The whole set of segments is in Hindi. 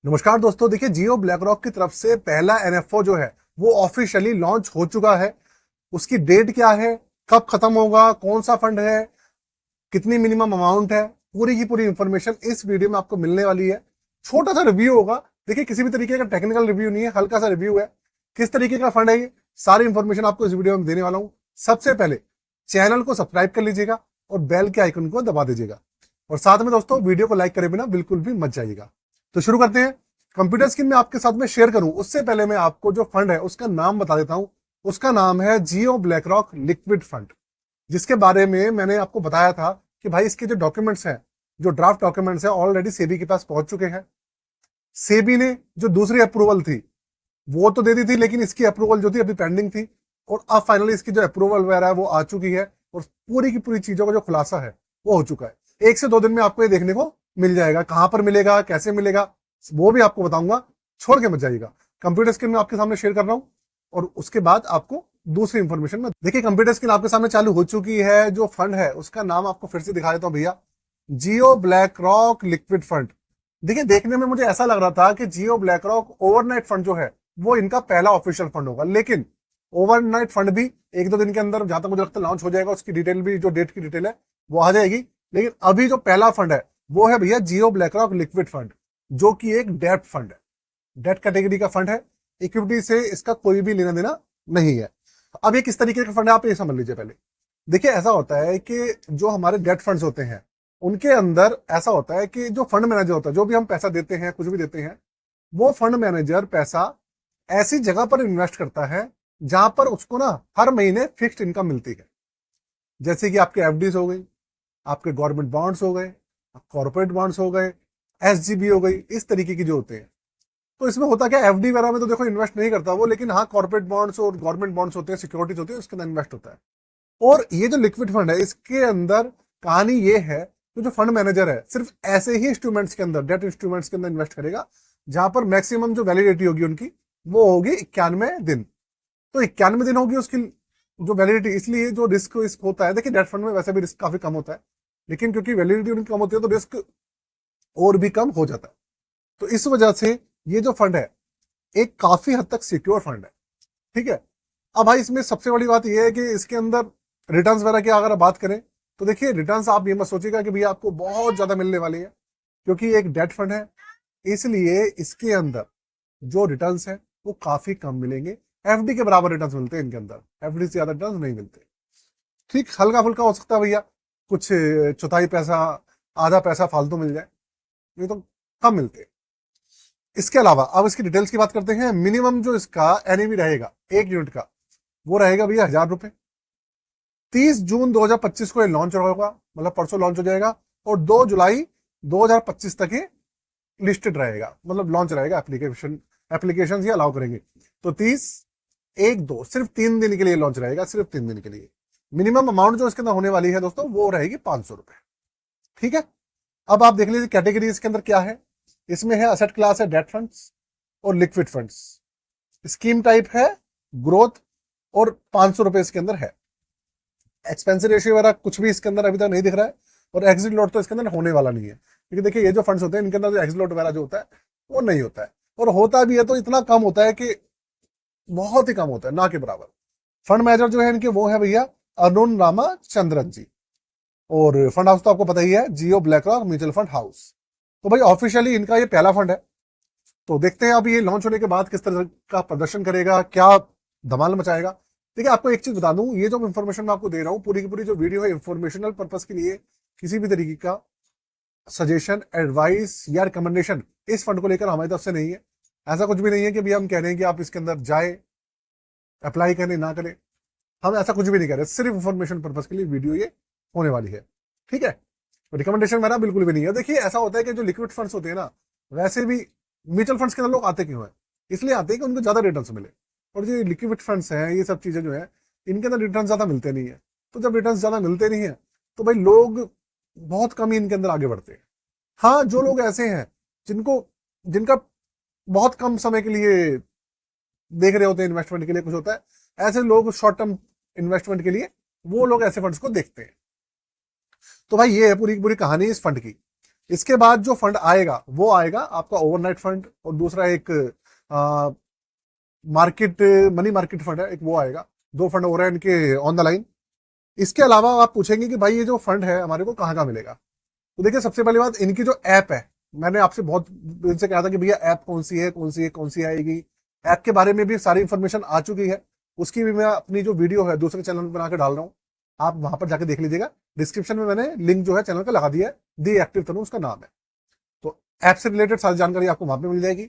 नमस्कार दोस्तों, देखिए जियो ब्लैक रॉक की तरफ से पहला एनएफओ जो है वो ऑफिशियली लॉन्च हो चुका है। उसकी डेट क्या है, कब खत्म होगा, कौन सा फंड है, कितनी मिनिमम अमाउंट है, पूरी की पूरी इंफॉर्मेशन इस वीडियो में आपको मिलने वाली है। छोटा सा रिव्यू होगा। देखिए किसी भी तरीके का टेक्निकल रिव्यू नहीं है, हल्का सा रिव्यू है। किस तरीके का फंड है ये सारी इंफॉर्मेशन आपको इस वीडियो में देने वाला हूं। सबसे पहले चैनल को सब्सक्राइब कर लीजिएगा और बेल के आइकन को दबा दीजिएगा, और साथ में दोस्तों वीडियो को लाइक करे बिना बिल्कुल भी मत जाइएगा। तो शुरू करते हैं। कंप्यूटर स्क्रीन में आपके साथ में शेयर करूं उससे पहले मैं आपको जो फंड है उसका नाम बता देता हूं। उसका नाम है Jio black rock liquid fund, जिसके बारे में मैंने आपको बताया था कि भाई इसके जो डॉक्यूमेंट्स हैं, जो ड्राफ्ट डॉक्यूमेंट्स हैं, ऑलरेडी सेबी के पास पहुंच चुके हैं। सेबी ने जो दूसरी अप्रूवल थी वो तो दे दी थी, लेकिन इसकी अप्रूवल जो थी अभी पेंडिंग थी, और अब फाइनली इसकी जो अप्रूवल वगैरह है वो आ चुकी है, और पूरी की पूरी चीजों का जो खुलासा है वो हो चुका है। 1 से 2 दिन में आपको ये देखने को मिल जाएगा। कहां पर मिलेगा, कैसे मिलेगा, वो भी आपको बताऊंगा, छोड़ के मत जाइएगा। कंप्यूटर स्क्रीन में आपके सामने शेयर कर रहा हूं, और उसके बाद आपको दूसरी इंफॉर्मेशन में देखिए कंप्यूटर स्क्रीन आपके सामने चालू हो चुकी है। जो फंड है उसका नाम आपको फिर से दिखा देता हूं भैया, जियो ब्लैक रॉक लिक्विड फंड। देखिए देखने में मुझे ऐसा लग रहा था कि जियो ब्लैक रॉक ओवरनाइट फंड जो है वो इनका पहला ऑफिशियल फंड होगा, लेकिन ओवरनाइट फंड भी 1-2 दिन के अंदर जहां तक मुझे लगता है लॉन्च हो जाएगा। उसकी डिटेल भी, जो डेट की डिटेल है वो आ जाएगी। लेकिन अभी जो पहला फंड है वो है भैया जियो ब्लैक रॉक लिक्विड फंड, जो कि एक डेट फंड है, डेट कैटेगरी का फंड है। इक्विटी से इसका कोई भी लेना देना नहीं है। अब ये किस तरीके का फंड है आप ये समझ लीजिए पहले। देखिए ऐसा होता है कि जो हमारे डेट फंड्स होते हैं उनके अंदर ऐसा होता है कि जो फंड मैनेजर होता है, जो भी हम पैसा देते हैं, कुछ भी देते हैं, वो फंड मैनेजर पैसा ऐसी जगह पर इन्वेस्ट करता है जहां पर उसको ना हर महीने फिक्स्ड इनकम मिलती है। जैसे कि आपके एफडीज हो गई, आपके गवर्नमेंट बॉन्ड्स हो गए, कॉर्पोरेट बॉन्ड्स हो गए, एसजीबी हो गई, इस तरीके की जो होते हैं। तो इसमें होता क्या, एफडी वगैरह में तो देखो इन्वेस्ट नहीं करता वो, लेकिन हाँ कॉर्पोरेट बॉन्ड्स और गवर्नमेंट बॉन्ड्स होते हैं, सिक्योरिटीज होती है, उसके अंदर इन्वेस्ट होता है। और ये जो लिक्विड फंड है इसके अंदर कहानी ये है कि जो फंड मैनेजर है सिर्फ ऐसे ही इंस्ट्रूमेंट्स के अंदर, डेट इंस्ट्रूमेंट्स के अंदर इन्वेस्ट करेगा जहां पर मैक्सिमम जो वैलिडिटी होगी उनकी वो होगी 91 दिन। तो 91 दिन होगी उसकी जो वैलिडिटी। इसलिए जो रिस्क होता है, देखिए डेट फंड में वैसे भी रिस्क काफी कम होता है, लेकिन क्योंकि वैलिडिटी उनकी कम होती है तो रिस्क और भी कम हो जाता है। तो इस वजह से ये जो फंड है एक काफी हद तक सिक्योर फंड है। ठीक है। अब भाई इसमें सबसे बड़ी बात यह है कि इसके अंदर रिटर्न्स वगैरह की अगर बात करें तो देखिए रिटर्न्स आप ये मत सोचिएगा कि भैया आपको बहुत ज्यादा मिलने वाली है, क्योंकि एक डेट फंड है इसलिए इसके अंदर जो रिटर्न्स है वो काफी कम मिलेंगे। एफडी के बराबर रिटर्न्स मिलते हैं इनके अंदर, एफडी से ज्यादा रिटर्न्स नहीं मिलते। ठीक, हल्का फुल्का हो सकता है भैया, कुछ चौथाई पैसा, आधा पैसा फालतू मिल जाए, ये तो कम मिलते हैं। इसके अलावा अब इसकी डिटेल्स की बात करते हैं। मिनिमम जो इसका एनएवी रहेगा एक यूनिट का वो रहेगा भैया 1000 रुपए। 30 जून 2025 को ये लॉन्च होगा, मतलब परसों लॉन्च हो जाएगा, और 2 जुलाई 2025 तक ये लिस्टेड रहेगा, मतलब लॉन्च रहेगा। एप्लीकेशन ही अलाउ करेंगे। तो 30, 1, 2 सिर्फ 3 दिन के लिए लॉन्च रहेगा, सिर्फ 3 दिन के लिए। मिनिमम अमाउंट जो इसके अंदर होने वाली है दोस्तों वो रहेगी 500 रुपए। ठीक है। अब आप देख लीजिए कैटेगरी इसके अंदर क्या है। इसमें है असेट क्लास है डेट फंड्स और लिक्विड फंड्स। स्कीम टाइप है ग्रोथ, और 500 रुपए इसके अंदर है। एक्सपेंस रेशियो वगैरह कुछ भी इसके अंदर अभी तक नहीं दिख रहा है, और एग्जिट लोड तो इसके अंदर होने वाला नहीं है, क्योंकि देखिए ये जो फंड्स होते हैं इनके अंदर जो एग्जिट लोड वगैरह जो होता है वो नहीं होता है, और होता भी है तो इतना कम होता है कि बहुत ही कम होता है, ना के बराबर। फंड मैनेजर जो है इनके वो है भैया अरुण रामाचंद्रन जी, और फंड हाउस तो आपको पता ही है Jio BlackRock mutual fund house. तो भाई ऑफिशियली इनका ये पहला फंड है। तो देखते हैं अभी ये लॉन्च होने के बाद किस तरह का प्रदर्शन करेगा, क्या धमाल मचाएगा। देखिए आपको एक चीज बता दूं, ये जो इन्फॉर्मेशन मैं आपको दे रहा हूँ पूरी की पूरी जो वीडियो है इंफॉर्मेशनल पर्पस के लिए, किसी भी तरीके का सजेशन, एडवाइस या रिकमेंडेशन इस फंड को लेकर हमारी तरफ से नहीं है। ऐसा कुछ भी नहीं है कि भैया हम कह रहे हैं कि आप इसके अंदर जाए, अप्लाई करें ना करें, हम ऐसा कुछ भी नहीं कह रहे। सिर्फ इंफॉर्मेशन पर्पस के लिए वीडियो ये होने वाली है। ठीक है। रिकमेंडेशन मेरा बिल्कुल भी नहीं है। देखिए ऐसा होता है कि जो लिक्विड फंड्स होते हैं ना, वैसे भी म्यूचुअल फंड्स के अंदर लोग आते क्यों है, इसलिए आते हैं कि उनको ज्यादा रिटर्न मिले। और जो लिक्विड फंड्स हैं ये सब चीजें जो है इनके अंदर रिटर्न ज्यादा मिलते नहीं है। तो जब रिटर्न ज्यादा मिलते नहीं है तो भाई लोग बहुत कम ही इनके अंदर आगे बढ़ते हैं। हाँ जो लोग ऐसे हैं जिनका बहुत कम समय के लिए देख रहे होते हैं, इन्वेस्टमेंट के लिए कुछ होता है, ऐसे लोग शॉर्ट टर्म इन्वेस्टमेंट के लिए वो लोग ऐसे फंड्स को देखते हैं। तो भाई ये है पूरी पूरी कहानी इस फंड की। इसके बाद जो फंड आएगा वो आएगा आपका ओवरनाइट फंड, और दूसरा एक मार्केट मनी मार्केट फंड है, एक वो आएगा। दो फंड हो रहे हैं इनके ऑन द लाइन। इसके अलावा आप पूछेंगे कि भाई ये जो फंड है हमारे को कहाँ मिलेगा, तो देखिए सबसे पहली बात, इनकी जो ऐप है, मैंने आपसे बहुत दिन से कहा था कि भैया ऐप कौन सी है, कौन सी है, कौन सी आएगी। ऐप के बारे में भी सारी इंफॉर्मेशन आ चुकी है, उसकी भी मैं अपनी जो वीडियो है दूसरे चैनल में बना के डाल रहा हूँ, आप वहां पर जाके देख लीजिएगा। डिस्क्रिप्शन में मैंने लिंक जो है चैनल का लगा दिया है, दी एक्टिव तनु उसका नाम है। तो ऐप से रिलेटेड सारी जानकारी आपको वहां पे मिल जाएगी।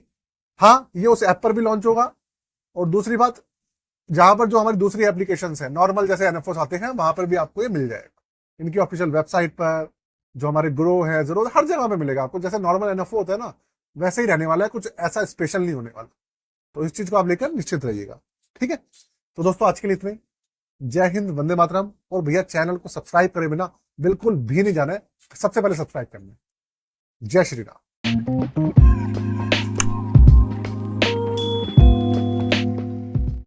हाँ, ये उस ऐप पर भी लॉन्च होगा। और दूसरी बात, जहां पर जो हमारी दूसरी एप्लीकेशन है नॉर्मल जैसे एनएफओ आते हैं, वहां पर भी आपको ये मिल जाएगा। इनकी ऑफिशियल वेबसाइट पर, जो हमारे ग्रो है, जरूर हर जगह पे मिलेगा आपको। जैसे नॉर्मल एनएफओ होता है ना, वैसे ही रहने वाला है, कुछ ऐसा स्पेशल नहीं होने वाला। तो इस चीज को आप लेकर निश्चित रहिएगा, ठीक है। तो दोस्तों आज के लिए इतने ही। जय हिंद, वंदे मातरम। और भैया चैनल को सब्सक्राइब करे बिना बिल्कुल भी नहीं जाना है, सबसे पहले सब्सक्राइब करना है। जय श्री राम।